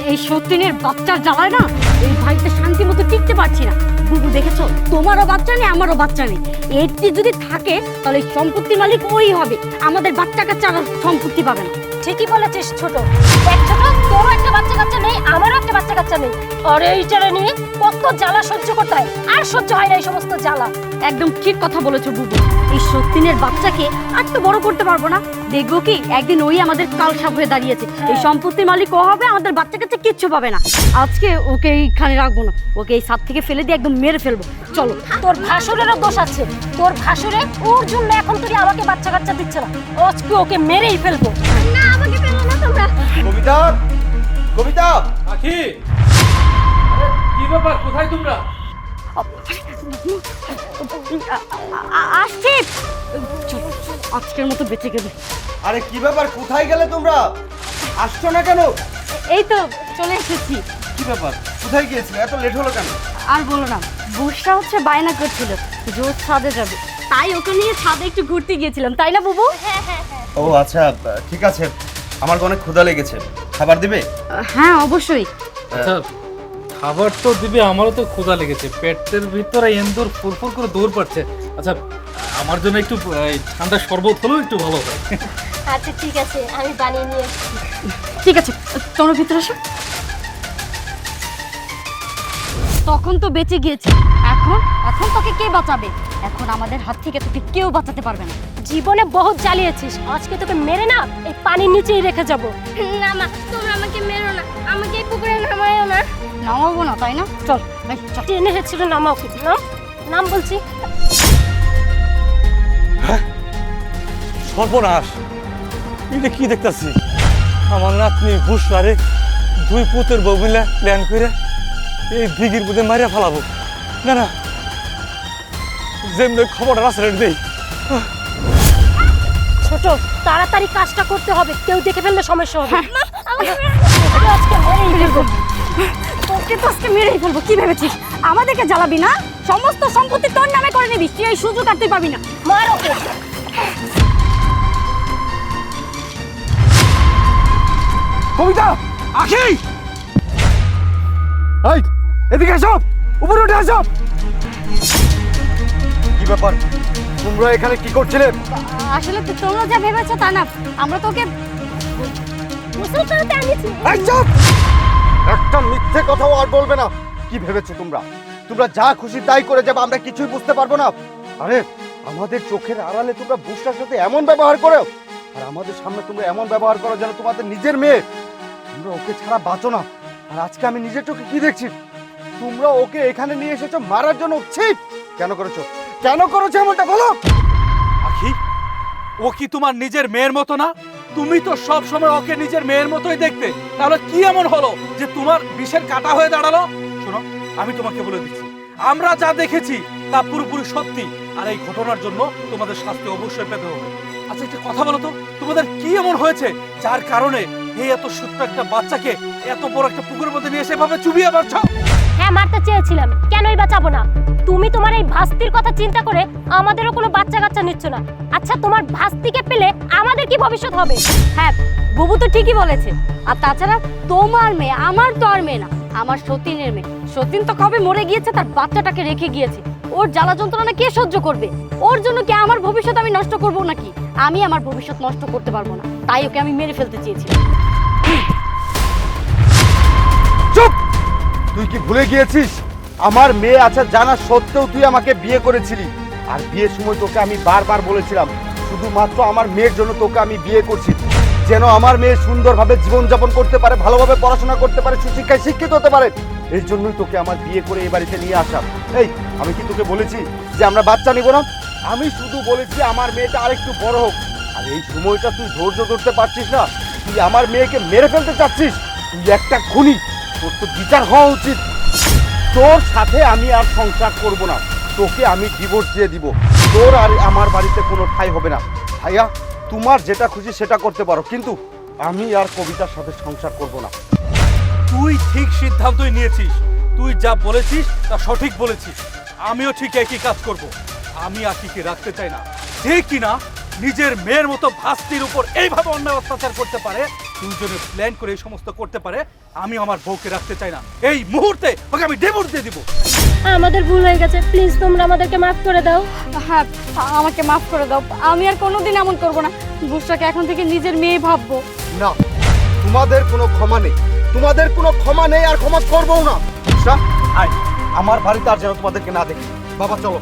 এই সত্যিনের বাচ্চার জ্বালায় না এই বাড়িতে শান্তি মতো টিকতে পারছি না। বুবু দেখেছো, তোমারও বাচ্চা নেই আমারও বাচ্চা নেই। এটি যদি থাকে তাহলে এই সম্পত্তির মালিক ওই হবে, আমাদের বাচ্চা কাচ্চা আর সম্পত্তি পাবে না। ঠিকই বলেছিস ছোট। দেখ ছোট, তোরও একটা বাচ্চা কাচ্চা নেই, আমারও একটা বাচ্চা কাচ্চা নেই। আর এইটারে নিয়ে কত জ্বালা সহ্য করতে হয়, আর সহ্য হয় না এই সমস্ত জ্বালা। একদম ঠিক কথা বলেছো বুবু। এই সত্যিনের বাচ্চাকে আর তো বড় করতে পারবো না। দেখবো কি একদিন ওই আমাদের কালসাপ হয়ে দাঁড়িয়েছে। এই সম্পত্তির মালিক ও হবে, আমাদের বাচ্চা কাচ্চা কিচ্ছু পাবে না। আজকে ওকে এইখানে রাখবো না, ওকে এই ছাদ থেকে ফেলে দিয়ে একদম মেরে ফেলবো। চলো। তোর ভাসুরেরও দোষ আছে। তোর ভাসুরে ওর জন্য এখন তুই আমাকে বাচ্চা কাচ্চা দিচ্ছে না। আজকে ওকে মেরেই ফেলবো। না, আমাকে ফেলো না তোমরা। কবিতা, কবিতা, আখি, কি ব্যাপার? কোথায় তোমরা? আসছি। চলো, আজকের মতো বেঁচে গেলে। আরে কি ব্যাপার, কোথায় গেলে তোমরা? আসছো না কেন? এই তো চলে এসেছি। কি ব্যাপার, কোথায় গিয়েছিলে? এত লেট হলো কেন? আর বলো না, বুসরা হচ্ছে বায়না করছিল যে ও ছাদে যাবে, তাই ওকে নিয়ে ছাদে একটু ঘুরতে গিয়েছিলাম, তাই না বুবু? ও আচ্ছা, ঠিক আছে। আমার অনেক ক্ষুধা লেগেছে, খাবার দিবে? হ্যাঁ অবশ্যই। আচ্ছা, খাবার তো দিবে, আমারও তো ক্ষুধা লেগেছে। পেটের ভিতরে এন্দুর ফুরফুর করে দৌড় পাচ্ছে। আচ্ছা, আমার জন্য একটু ঠান্ডা শরবত হলেও একটু ভালো হয়। আচ্ছা ঠিক আছে, আমি বানিয়ে নিয়ে আসছি। ঠিক আছে, তোমরা ভিতরে আসো। তখন তো বেঁচে গিয়েছি, এখন এখন তোকে কে বাঁচাবে? এখন আমাদের হাত থেকে তোকে কেউ বাঁচাতে পারবে না। জীবনে বহুত জ্বালিয়েছিস, আজকে তোকে মেরে না এই পানির নিচেই রেখে যাব। না মা, তোমরা আমাকে মেরো না, আমাকে এই পুকুরে নামায়ও না। নামাবো না, তাই না? চল ভাই চল। টেনে হেছিল নামাও, কি নাম নাম বলছি। সর্বনাশ! এটা কি দেখতেছি? আমার নাতনি বুসরারে দুই পুতের বউ মিলে প্ল্যান করে এই দিঘির মধ্যে মারিয়া ফেলাবো। না না, যেমনি খবরটা রাস্তায় দেই। ছোট, তাড়াতাড়ি কাজটা করতে হবে, কেউ দেখে ফেললে সমস্যা হবে। আজকে মেরেই ফেলবো। তোকে তো আজকে মেরেই ফেলবো। কি ভেবেছিস আমাদেরকে জ্বালাবি না? সমস্ত সম্পত্তি তোর নামে করে নিবি, তুই এই সুযোগ আর তুই পাবি না। মার ওকে। কবিতা, আখি, এই এদিকে এসো, উপরে উঠে আসো। কি ব্যাপার, তোমরা এখানে কি করছিলে? আসলে তোমরা যা ভেবেছো তা না, আমরা তোকে গোসল করাতে আনিছি। এই চুপ! একটা মিথ্যে কথাও আর বলবে না। কি ভেবেছো তোমরা? তোমরা যা খুশি তাই করে যাবে, আমরা কিছুই বুঝতে পারবো না? আরে আমাদের চোখের আড়ালে তোমরা বুসরার সাথে এমন ব্যবহার করো, আর আমাদের সামনে তোমরা এমন ব্যবহার করো যেন তোমাদের নিজের মেয়ে। তোমরা ওকে ছাড়া বাঁচো না। আর আজকে আমি নিজের চোখে কি দেখছি, তোমরা ওকে এখানে নিয়ে এসেছো মারার জন্য। ছিপ! কেন করেছো, কেন করেছো এমনটা বলো? আখি, ও কি তোমার নিজের মেয়ের মতো না? তুমি তো সব সময় ওকে নিজের মেয়ের মতোই দেখতে, তাহলে কি এমন হলো যে তোমার বিষের কাঁটা হয়ে দাঁড়ালো? শোনো, আমি তোমাকে বলে দিচ্ছি, আমরা যা দেখেছি তা পুরোপুরি সত্যি, আর এই ঘটনার জন্য তোমাদের শাস্তি অবশ্যই পেতে হবে। আচ্ছা, একটা কথা বলো তো, তোমাদের কি এমন হয়েছে যার কারণে এই এত ছোট্ট একটা বাচ্চাকে এত বড় একটা পুকুরের মধ্যে নিয়ে এসে এভাবে চুবিয়ে মারছো? হ্যাঁ, মারতে চেয়েছিলাম, কেনই বাঁচাবো না? তুমি তোমার এই ভাস্তির কথা চিন্তা করে আমাদেরও কোনো বাচ্চা কাচ্চা নিচ্ছ না। আচ্ছা, তোমার ভাস্তিকে পেলে আমাদের কি ভবিষ্যৎ হবে? হ্যাঁ, বুবু তো ঠিকই বলেছে। আর তাছাড়া তোমার মেয়ে আমার তো আর মেয়ে না, আমার সতীনের মেয়ে। সতীন তো কবে মরে গিয়েছে, তার বাচ্চাটাকে রেখে গিয়েছে। ওর জ্বালা যন্ত্রণা কে সহ্য করবে? ওর জন্য কি আমার ভবিষ্যৎ আমি নষ্ট করবো নাকি? আমি আমার ভবিষ্যৎ নষ্ট করতে পারবো না, তাই ওকে আমি মেরে ফেলতে চেয়েছিলাম। চুপ! তুই কি ভুলে গিয়েছিস আমার মেয়ে আছে জানা সত্ত্বেও তুই আমাকে বিয়ে করেছিলি? আর বিয়ের সময় তোকে আমি বারবার বলেছিলাম শুধুমাত্র আমার মেয়ের জন্য তোকে আমি বিয়ে করছি, যেন আমার মেয়ে সুন্দরভাবে জীবনযাপন করতে পারে, ভালোভাবে পড়াশোনা করতে পারে, সুশিক্ষায় শিক্ষিত হতে পারে। এই জন্যই তোকে আমার বিয়ে করে এই বাড়িতে নিয়ে আসা। এই, আমি কি তোকে বলেছি যে আমরা বাচ্চা নিব না? আমি শুধু বলেছি আমার মেয়েটা আরেকটু বড় হোক। আর এই সময়টা তুই ধৈর্য ধরতে পারছিস না, তুই আমার মেয়েকে মেরে ফেলতে চাচ্ছিস। তুই একটা খুনি, তোর তো বিচার হওয়া উচিত। তোর সাথে আমি আর সংসার করব না, তোকে আমি ডিভোর্স দিয়ে দিব। তোর আর আমার বাড়িতে কোনো ঠাঁই হবে না। ভাইয়া, তোমার যেটা খুশি সেটা করতে পারো, কিন্তু আমি আর কবিতার সাথে সংসার করব না। তুই ঠিক সিদ্ধান্তই নিয়েছিস, তুই যা বলেছিস তা সঠিক বলেছিস। আমিও ঠিক একই কাজ করব। আমি আকিকে রাখতে চাই না, যে কিনা নিজের মেয়ের মতো ভাস্তির উপর এইভাবে অন্যায় অত্যাচার করতে পারে। দুজনে প্ল্যান করে এই সমস্ত করতে পারে, আমি আমার বউকে রাখতে চাই না। এই মুহূর্তে ওকে আমি ডিভোর্স দিয়ে দিব। আমাদের ভুল হয়ে গেছে, প্লিজ তোমরা আমাদেরকে মাফ করে দাও। হ্যাঁ, আমাকে মাফ করে দাও। আমি আর কোনোদিন এমন করব না। বুসরাকে এখন থেকে নিজের মেয়ে ভাববো। না, তোমাদের কোনো ক্ষমা নেই, তোমাদের কোনো ক্ষমা নেই আর ক্ষমা করবো না। বুসরা, আয় আমার বাড়িতে আর যেন তোমাদেরকে না দেখি। বাবা চলো।